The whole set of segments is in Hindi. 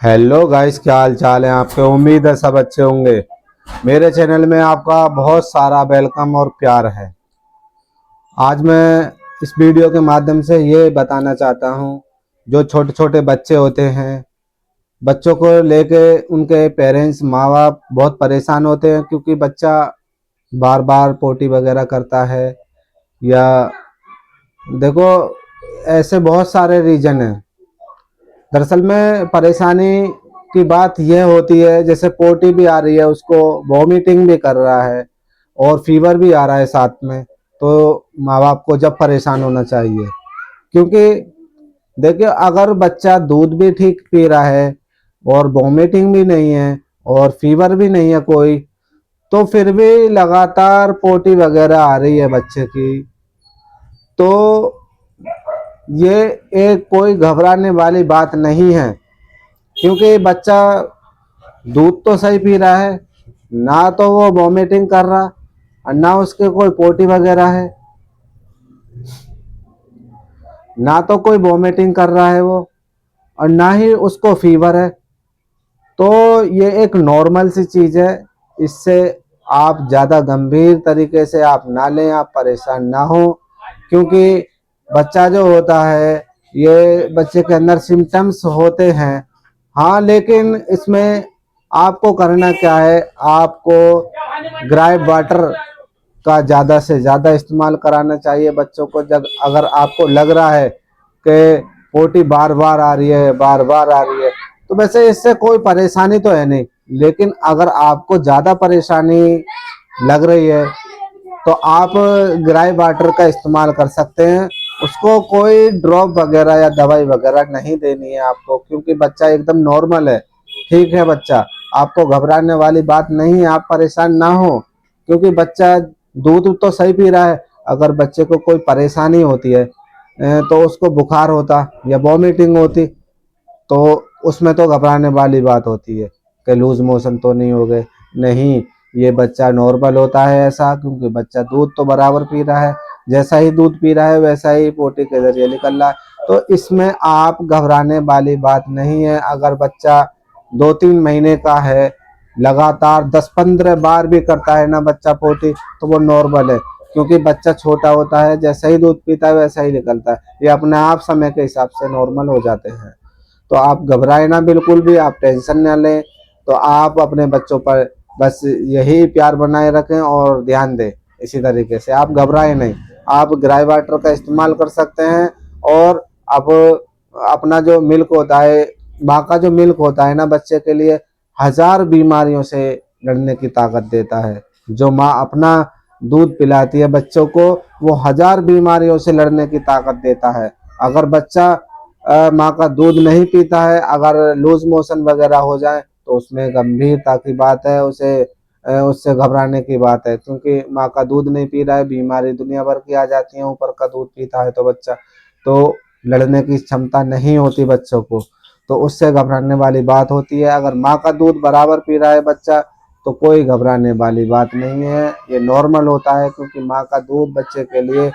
हेलो गाइस, क्या हाल चाल है आपके। उम्मीद है सब अच्छे होंगे। मेरे चैनल में आपका बहुत सारा वेलकम और प्यार है। आज मैं इस वीडियो के माध्यम से ये बताना चाहता हूँ, जो छोटे छोटे बच्चे होते हैं, बच्चों को लेके उनके पेरेंट्स माँ बाप बहुत परेशान होते हैं, क्योंकि बच्चा बार बार पोटी वगैरह करता है। या देखो, ऐसे बहुत सारे रीजन हैं। दरअसल में परेशानी की बात यह होती है, जैसे पोटी भी आ रही है, उसको वॉमिटिंग भी कर रहा है और फीवर भी आ रहा है साथ में, तो माँ बाप को जब परेशान होना चाहिए। क्योंकि देखिए, अगर बच्चा दूध भी ठीक पी रहा है और वॉमिटिंग भी नहीं है और फीवर भी नहीं है कोई, तो फिर भी लगातार पोटी वगैरह आ रही है बच्चे की, तो ये एक कोई घबराने वाली बात नहीं है। क्योंकि बच्चा दूध तो सही पी रहा है, ना तो वो वॉमिटिंग कर रहा और ना उसके कोई पोटी वगैरह है, ना तो कोई वॉमिटिंग कर रहा है वो, और ना ही उसको फीवर है। तो ये एक नॉर्मल सी चीज है। इससे आप ज़्यादा गंभीर तरीके से आप ना लें, आप परेशान ना हो। क्योंकि बच्चा जो होता है, ये बच्चे के अंदर सिम्टम्स होते हैं, हाँ, लेकिन इसमें आपको करना क्या है, आपको ग्राइप वाटर का ज़्यादा से ज़्यादा इस्तेमाल कराना चाहिए बच्चों को। जब अगर आपको लग रहा है कि पोटी बार बार आ रही है, बार बार आ रही है, तो वैसे इससे कोई परेशानी तो है नहीं। लेकिन अगर आपको ज़्यादा परेशानी लग रही है, तो आप ग्राइप वाटर का इस्तेमाल कर सकते हैं। उसको कोई ड्रॉप वगैरह या दवाई वगैरह नहीं देनी है आपको, क्योंकि बच्चा एकदम नॉर्मल है, ठीक है बच्चा। आपको घबराने वाली बात नहीं है, आप परेशान ना हो। क्योंकि बच्चा दूध तो सही पी रहा है। अगर बच्चे को कोई परेशानी होती है, तो उसको बुखार होता या वॉमिटिंग होती, तो उसमें तो घबराने वाली बात होती है कि लूज मोशन तो नहीं हो गए। नहीं, ये बच्चा नॉर्मल होता है ऐसा, क्योंकि बच्चा दूध तो बराबर पी रहा है। जैसा ही दूध पी रहा है वैसा ही पोटी के जरिए निकल रहा है। तो इसमें आप घबराने वाली बात नहीं है। अगर बच्चा 2-3 महीने का है, लगातार 10-15 बार भी करता है ना बच्चा पोटी, तो वो नॉर्मल है। क्योंकि बच्चा छोटा होता है, जैसा ही दूध पीता है वैसा ही निकलता है। ये अपने आप समय के हिसाब से नॉर्मल हो जाते हैं। तो आप घबराए ना, बिल्कुल भी आप टेंशन ना लें। तो आप अपने बच्चों पर बस यही प्यार बनाए रखें और ध्यान दें। इसी तरीके से आप घबराए नहीं। आप ग्राई वाटर का इस्तेमाल कर सकते हैं। और अब अपना जो मिल्क होता है, माँ का जो मिल्क होता है ना, बच्चे के लिए 1000 बीमारियों से लड़ने की ताकत देता है। जो माँ अपना दूध पिलाती है बच्चों को, वो 1000 बीमारियों से लड़ने की ताकत देता है। अगर बच्चा माँ का दूध नहीं पीता है, अगर लूज मोशन वगैरह हो जाए, तो उसमें गंभीरता की बात है, उससे घबराने की बात है। क्योंकि माँ का दूध नहीं पी रहा है, बीमारी दुनिया भर की आ जाती है। ऊपर का दूध पीता है तो बच्चा, तो लड़ने की क्षमता नहीं होती बच्चों को, तो उससे घबराने वाली बात होती है। अगर माँ का दूध बराबर पी रहा है बच्चा, तो कोई घबराने वाली बात नहीं है, ये नॉर्मल होता है। क्योंकि माँ का दूध बच्चे के लिए,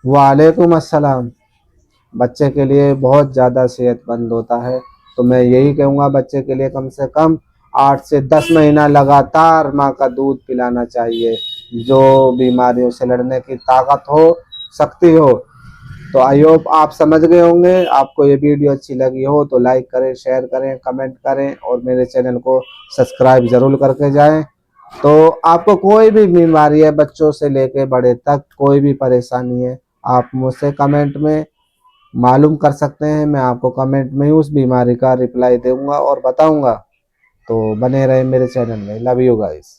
वालेकुम अस्सलाम, बच्चे के लिए बहुत ज़्यादा सेहतमंद होता है। तो मैं यही कहूँगा, बच्चे के लिए कम से कम 8 से 10 महीना लगातार माँ का दूध पिलाना चाहिए, जो बीमारियों से लड़ने की ताकत हो, शक्ति हो। तो आई होप आप समझ गए होंगे। आपको ये वीडियो अच्छी लगी हो तो लाइक करें, शेयर करें, कमेंट करें और मेरे चैनल को सब्सक्राइब ज़रूर करके जाएं। तो आपको कोई भी बीमारी है, बच्चों से लेके बड़े तक कोई भी परेशानी है, आप मुझसे कमेंट में मालूम कर सकते हैं। मैं आपको कमेंट में ही उस बीमारी का रिप्लाई दूंगा और बताऊंगा। तो बने रहे मेरे चैनल में। Love you guys.